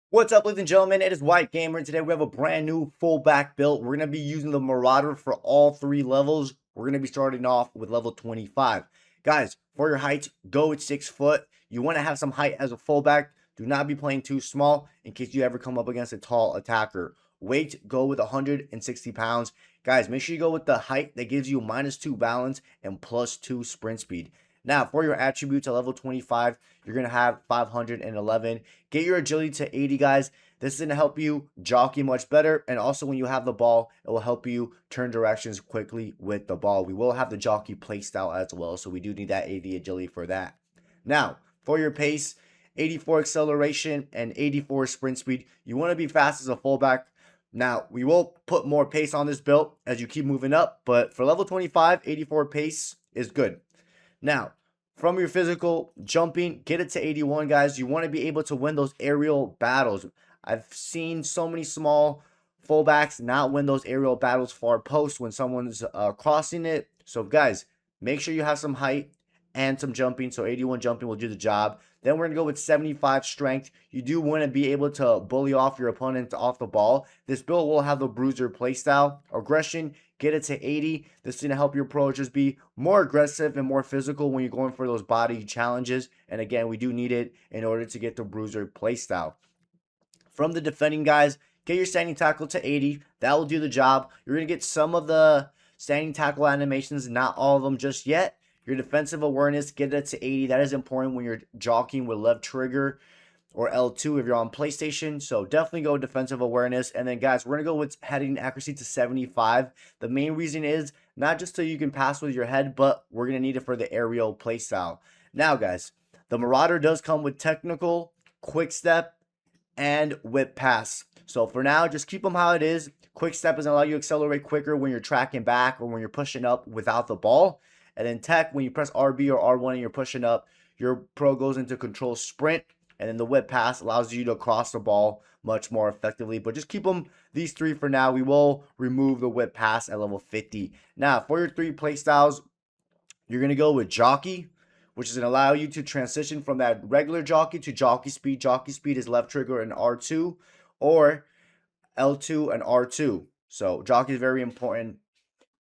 What's up, ladies and gentlemen? It is White Gamer, and today we have a brand new fullback build. We're going to be using the Marauder for all three levels. We're going to be starting off with level 25. Guys, for your height, go with 6 foot. You want to have some height as a fullback. Do not be playing too small in case you ever come up against a tall attacker. Weight, go with 160 pounds. Guys, make sure you go with the height that gives you -2 balance and +2 sprint speed. Now, for your attributes at level 25, you're going to have 511. Get your agility to 80, guys. This is going to help you jockey much better. And also, when you have the ball, it will help you turn directions quickly with the ball. We will have the jockey playstyle as well, so we do need that 80 agility for that. Now, for your pace, 84 acceleration and 84 sprint speed. You want to be fast as a fullback. Now, we will put more pace on this build as you keep moving up, but for level 25, 84 pace is good. Now, from your physical jumping, get it to 81, guys. You want to be able to win those aerial battles. I've seen so many small fullbacks not win those aerial battles far post when someone's crossing it. So, guys, make sure you have some height and some jumping. So 81 jumping will do the job. Then we're going to go with 75 strength. You do want to be able to bully off your opponent off the ball. This build will have the bruiser playstyle. Aggression, get it to 80. This is going to help your pro just be more aggressive and more physical when you're going for those body challenges. And again, we do need it in order to get the bruiser playstyle. From the defending guys, get your standing tackle to 80. That will do the job. You're going to get some of the standing tackle animations, not all of them just yet. Your defensive awareness, get it to 80. That is important when you're jockeying with left trigger or L2 if you're on PlayStation. So definitely go defensive awareness. And then, guys, we're going to go with heading accuracy to 75. The main reason is not just so you can pass with your head, but we're going to need it for the aerial playstyle. Now, guys, the Marauder does come with technical, quick step, and whip pass. So for now, just keep them how it is. Quick step is going to allow you to accelerate quicker when you're tracking back or when you're pushing up without the ball. And then tech, when you press RB or R1 and you're pushing up, your pro goes into control sprint. And then the whip pass allows you to cross the ball much more effectively. But just keep them, these three for now. We will remove the whip pass at level 50. Now, for your three play styles, you're going to go with jockey, which is going to allow you to transition from that regular jockey to jockey speed. Jockey speed is left trigger and R2, or L2 and R2. So jockey is very important.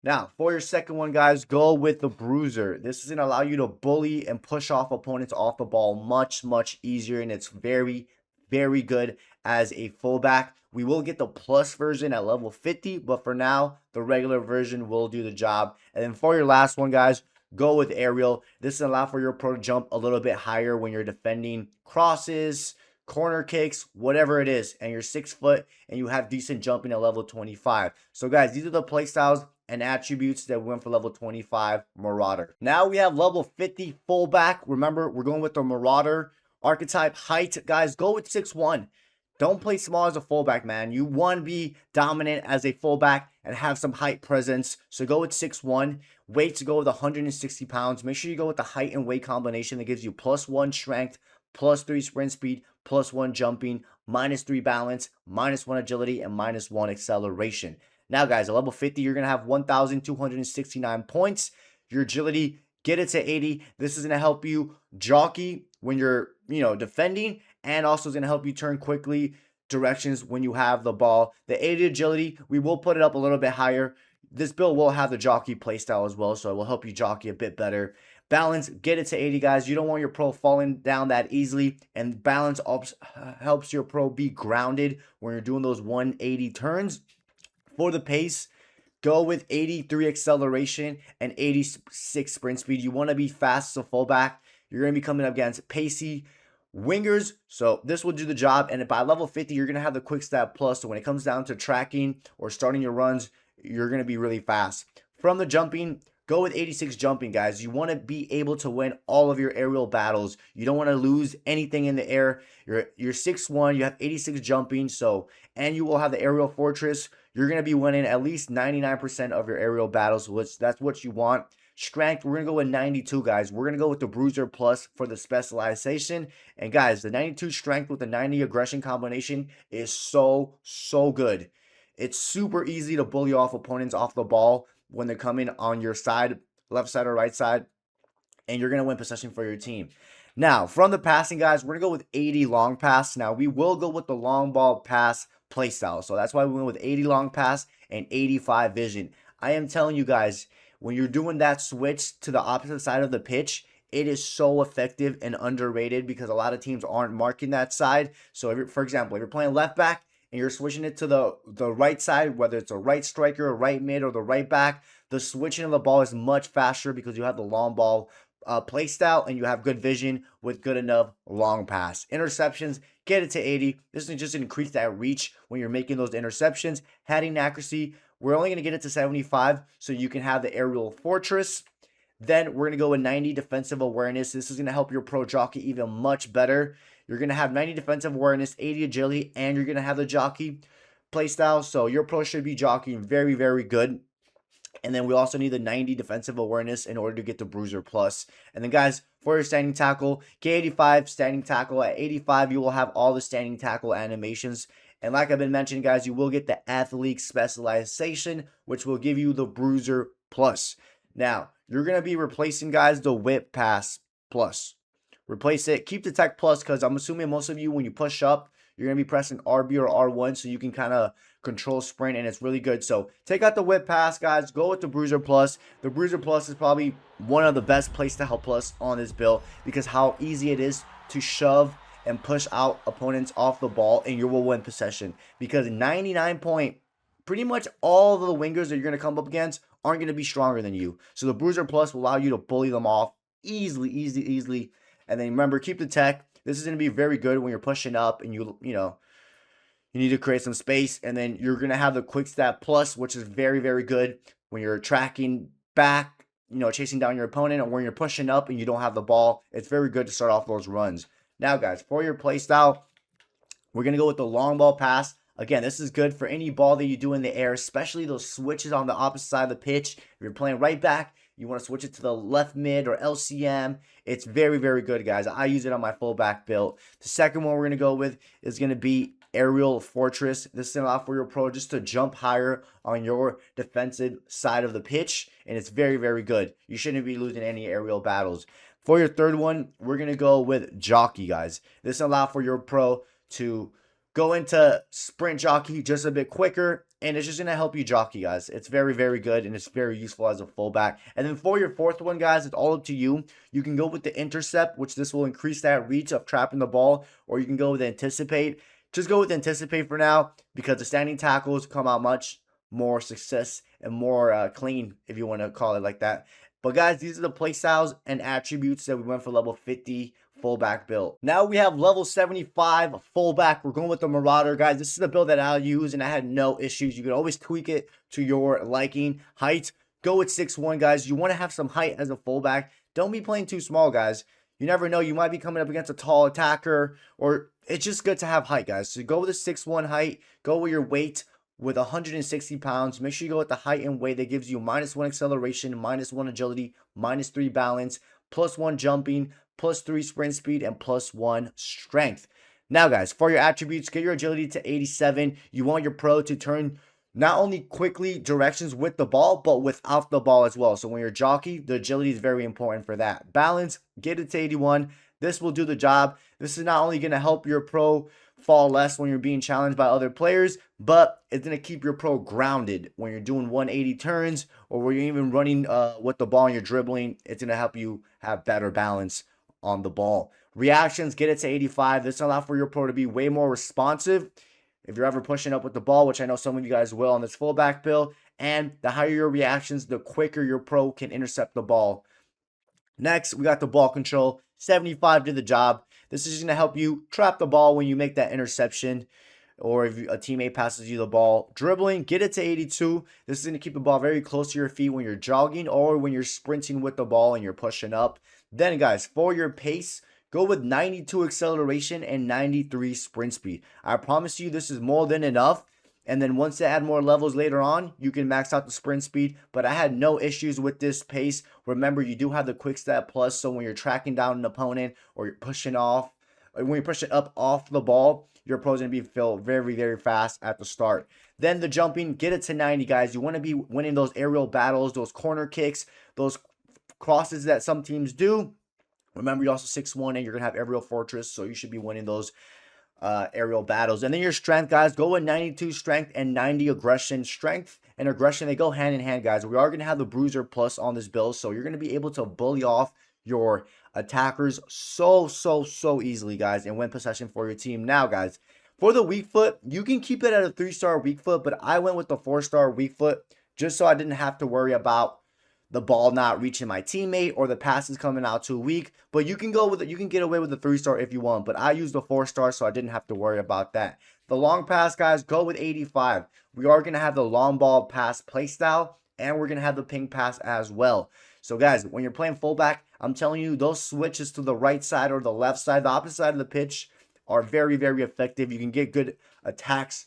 Now, for your second one, guys, go with the bruiser. This is going to allow you to bully and push off opponents off the ball much, much easier, and it's very, very good as a fullback. We will get the plus version at level 50, but for now, the regular version will do the job. And then for your last one, guys, go with aerial. This will allow for your pro to jump a little bit higher when you're defending crosses, corner kicks, whatever it is, and you're 6 foot and you have decent jumping at level 25. So, guys, these are the play styles and attributes that went for level 25 Marauder. Now we have level 50 fullback. Remember, we're going with the Marauder archetype. Height, guys, go with 6'1". Don't play small as a fullback, man. You want to be dominant as a fullback and have some height presence. So go with 6'1". Weight to go with 160 pounds. Make sure you go with the height and weight combination that gives you +1 strength, +3 sprint speed, +1 jumping, -3 balance, -1 agility, and -1 acceleration. Now, guys, at level 50, you're going to have 1,269 points. Your agility, get it to 80. This is going to help you jockey when you're, defending, and also is going to help you turn quickly directions when you have the ball. The 80 agility, we will put it up a little bit higher. This build will have the jockey playstyle as well, so it will help you jockey a bit better. Balance, get it to 80, guys. You don't want your pro falling down that easily, and balance helps your pro be grounded when you're doing those 180 turns. For the pace, go with 83 acceleration and 86 sprint speed. You want to be fast as a fullback. You're going to be coming up against pacey wingers, so this will do the job. And by level 50, you're going to have the quick step plus. So when it comes down to tracking or starting your runs, you're going to be really fast. From the jumping, go with 86 jumping, guys. You want to be able to win all of your aerial battles. You don't want to lose anything in the air. You're 6'1", you have 86 jumping, and you will have the aerial fortress. You're going to be winning at least 99% of your aerial battles, which that's what you want. Strength, we're going to go with 92, guys. We're going to go with the Bruiser Plus for the specialization. And, guys, the 92 strength with the 90 aggression combination is so, so good. It's super easy to bully off opponents off the ball when they're coming on your side, left side or right side, and you're going to win possession for your team. Now, from the passing, guys, we're going to go with 80 long pass. Now, we will go with the long ball pass play style. So that's why we went with 80 long pass and 85 vision. I am telling you guys, when you're doing that switch to the opposite side of the pitch, it is so effective and underrated because a lot of teams aren't marking that side. So, for example, if you're playing left back and you're switching it to the right side, whether it's a right striker, a right mid, or the right back, the switching of the ball is much faster because you have the long ball play style and you have good vision with good enough long pass. Interceptions, get it to 80. This is just to increase that reach when you're making those interceptions. Heading accuracy, we're only going to get it to 75 so you can have the aerial fortress. Then we're going to go with 90 defensive awareness. This is going to help your pro jockey even much better. You're going to have 90 defensive awareness, 80 agility, and you're going to have the jockey playstyle. So your pro should be jockeying very, very good. And then we also need the 90 defensive awareness in order to get the Bruiser Plus. And then, guys, for your standing tackle, K85 standing tackle. At 85, you will have all the standing tackle animations. And like I've been mentioning, guys, you will get the Athlete Specialization, which will give you the Bruiser Plus. Now, you're going to be replacing, guys, the Whip Pass Plus. Replace it. Keep the Tech Plus because I'm assuming most of you, when you push up, you're going to be pressing RB or R1 so you can kind of control sprint, and it's really good. So take out the Whip Pass, guys. Go with the Bruiser Plus. The Bruiser Plus is probably one of the best playstyle plus on this build because how easy it is to shove and push out opponents off the ball, and you will win possession because 99 point, pretty much all of the wingers that you're going to come up against aren't going to be stronger than you. So the Bruiser Plus will allow you to bully them off easily. And then remember, keep the tech. This is going to be very good when you're pushing up and you need to create some space. And then you're going to have the Quick Stat Plus, which is very, very good when you're tracking back, chasing down your opponent, or when you're pushing up and you don't have the ball. It's very good to start off those runs. Now, guys, for your play style, we're going to go with the long ball pass. Again, this is good for any ball that you do in the air, especially those switches on the opposite side of the pitch. If you're playing right back, you want to switch it to the left mid or LCM. It's very, very good, guys. I use it on my fullback build. The second one we're going to go with is going to be Aerial Fortress. This is going to allow for your pro just to jump higher on your defensive side of the pitch, and it's very, very good. You shouldn't be losing any aerial battles. For your third one, we're going to go with Jockey, guys. This will allow for your pro to go into sprint jockey just a bit quicker, and it's just going to help you jockey, guys. It's very, very good, and it's very useful as a fullback. And then for your fourth one, guys, it's all up to you. You can go with the Intercept, which this will increase that reach of trapping the ball, or you can go with Anticipate. Just go with Anticipate for now because the standing tackles come out much more success and more clean, if you want to call it like that. But, guys, these are the play styles and attributes that we went for level 50 fullback build. Now we have level 75 fullback. We're going with the Marauder, guys. This is the build that I'll use, and I had no issues. You can always tweak it to your liking. Height, go with 6'1", guys. You want to have some height as a fullback. Don't be playing too small, guys. You never know. You might be coming up against a tall attacker, or it's just good to have height, guys. So go with a 6'1" height. Go with your weight with 160 pounds. Make sure you go with the height and weight that gives you -1 acceleration, -1 agility, -3 balance, +1 jumping, +3 sprint speed, and +1 strength. Now, guys, for your attributes, get your agility to 87. You want your pro to turn not only quickly directions with the ball, but without the ball as well. So when you're jockey, the agility is very important for that. Balance, get it to 81. This will do the job. This is not only going to help your pro fall less when you're being challenged by other players, but it's going to keep your pro grounded when you're doing 180 turns, or when you're even running with the ball and you're dribbling. It's going to help you have better balance on the ball. Reactions, get it to 85. This will allow for your pro to be way more responsive if you're ever pushing up with the ball, which I know some of you guys will on this fullback build. And the higher your reactions, the quicker your pro can intercept the ball. Next, we got the ball control. 75 did the job. This is going to help you trap the ball when you make that interception, or if a teammate passes you the ball. Dribbling, get it to 82. This is going to keep the ball very close to your feet when you're jogging or when you're sprinting with the ball and you're pushing up. Then, guys, for your pace, go with 92 acceleration and 93 sprint speed. I promise you this is more than enough. And then once they add more levels later on, you can max out the sprint speed. But I had no issues with this pace. Remember, you do have the Quick Stat Plus, so when you're tracking down an opponent or you're pushing off, or when you're pushing up off the ball, your pro's going to be filled very, very fast at the start. Then the jumping, get it to 90, guys. You want to be winning those aerial battles, those corner kicks, those crosses that some teams do. Remember, you're also 6'1", and you're going to have aerial fortress, so you should be winning those aerial battles. And then your strength, guys, go with 92 strength and 90 aggression. Strength and aggression, they go hand in hand, guys. We are going to have the bruiser plus on this build, so you're going to be able to bully off your attackers so easily, guys, and win possession for your team. Now, guys, for the weak foot, you can keep it at a 3-star weak foot, but I went with the 4-star weak foot just so I didn't have to worry about the ball not reaching my teammate or the passes coming out too weak. But you can go with it. You can get away with the 3-star if you want, but I used the 4-star, so I didn't have to worry about that. The long pass, guys, go with 85. We are going to have the long ball pass playstyle, and we're going to have the ping pass as well. So, guys, when you're playing fullback, I'm telling you, those switches to the right side or the left side, the opposite side of the pitch, are very effective. You can get good attacks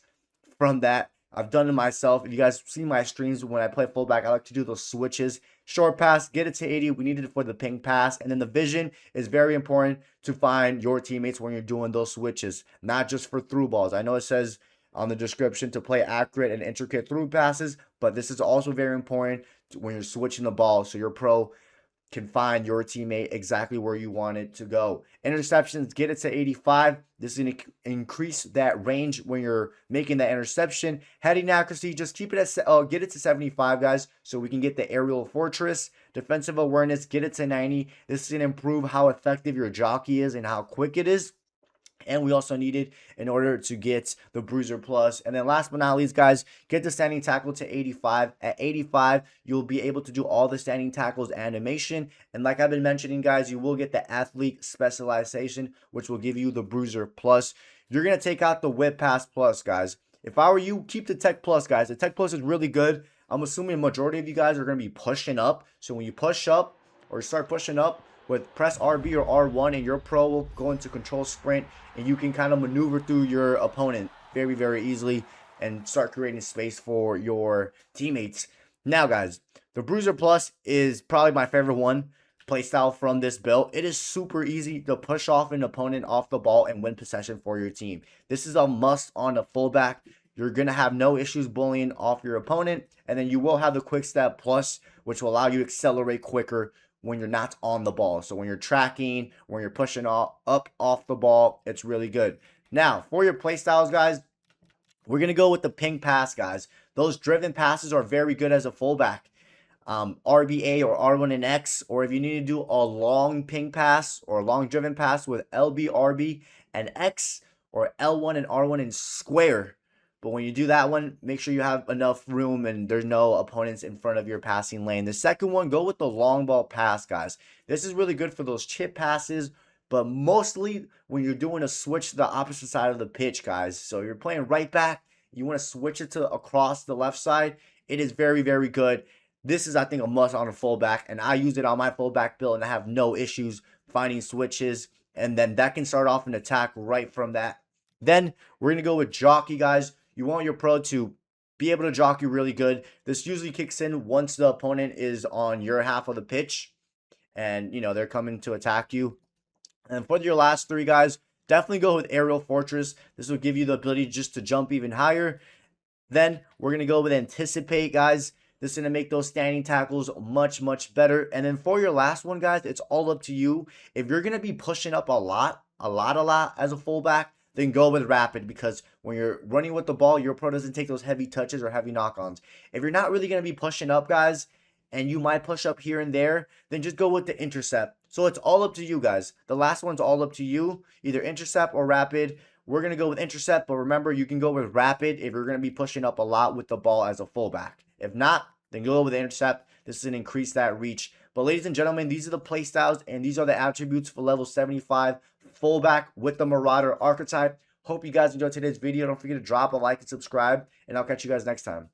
from that. I've done it myself. If you guys see my streams when I play fullback, I like to do those switches. Short pass, get it to 80. We need it for the ping pass. And then the vision is very important to find your teammates when you're doing those switches, not just for through balls. I know it says on the description to play accurate and intricate through passes, but this is also very important when you're switching the ball so your pro can find your teammate exactly where you want it to go. Interceptions, get it to 85. This is going to increase that range when you're making that interception. Heading accuracy, just keep it at get it to 75, guys, so we can get the aerial fortress. Defensive awareness, get it to 90. This is going to improve how effective your jockey is and how quick it is. And we also need it in order to get the bruiser plus. And then last but not least, guys, get the standing tackle to 85. At 85, you'll be able to do all the standing tackles animation. And like I've been mentioning, guys, you will get the athlete specialization, which will give you the bruiser plus. You're going to take out the whip pass plus, guys. If I were you, keep the tech plus, guys. The tech plus is really good. I'm assuming a majority of you guys are going to be pushing up. So when you push up or start pushing up, with press RB or R1 and your pro will go into control sprint, and you can kind of maneuver through your opponent very easily and start creating space for your teammates. Now, guys, the Bruiser Plus is probably my favorite one playstyle from this build. It is super easy to push off an opponent off the ball and win possession for your team. This is a must on a fullback. You're going to have no issues bullying off your opponent, and then you will have the Quick Step Plus, which will allow you to accelerate quicker when you're not on the ball. So when you're tracking, when you're pushing up off the ball, it's really good. Now, for your play styles, guys, we're going to go with the ping pass, guys. Those driven passes are very good as a fullback. RBA or R1 and X, or if you need to do a long ping pass or a long driven pass with LB, RB, and X, or L1 and R1 and square. But when you do that one, make sure you have enough room and there's no opponents in front of your passing lane. The second one, go with the long ball pass, guys. This is really good for those chip passes, but mostly when you're doing a switch to the opposite side of the pitch, guys. So you're playing right back, you want to switch it to across the left side. It is very good. This is, I think, a must on a fullback, and I use it on my fullback build, and I have no issues finding switches, and then that can start off an attack right from that. Then we're going to go with jockey, guys. You want your pro to be able to jockey really good. This usually kicks in once the opponent is on your half of the pitch and, you know, they're coming to attack you. And for your last three, guys, definitely go with aerial fortress. This will give you the ability just to jump even higher. Then we're going to go with anticipate, guys. This is going to make those standing tackles much better. And then for your last one, guys, it's all up to you. If you're going to be pushing up a lot as a fullback, then go with rapid, because when you're running with the ball, your pro doesn't take those heavy touches or heavy knock-ons. If you're not really going to be pushing up, guys, and you might push up here and there, then just go with the intercept. So it's all up to you, guys. The last one's all up to you, either intercept or rapid. We're going to go with intercept, but remember, you can go with rapid if you're going to be pushing up a lot with the ball as a fullback. If not, then go with the intercept. This is going to increase that reach. But ladies and gentlemen, these are the play styles and these are the attributes for level 75 fullback with the Marauder archetype. Hope you guys enjoyed today's video. Don't forget to drop a like and subscribe, and I'll catch you guys next time.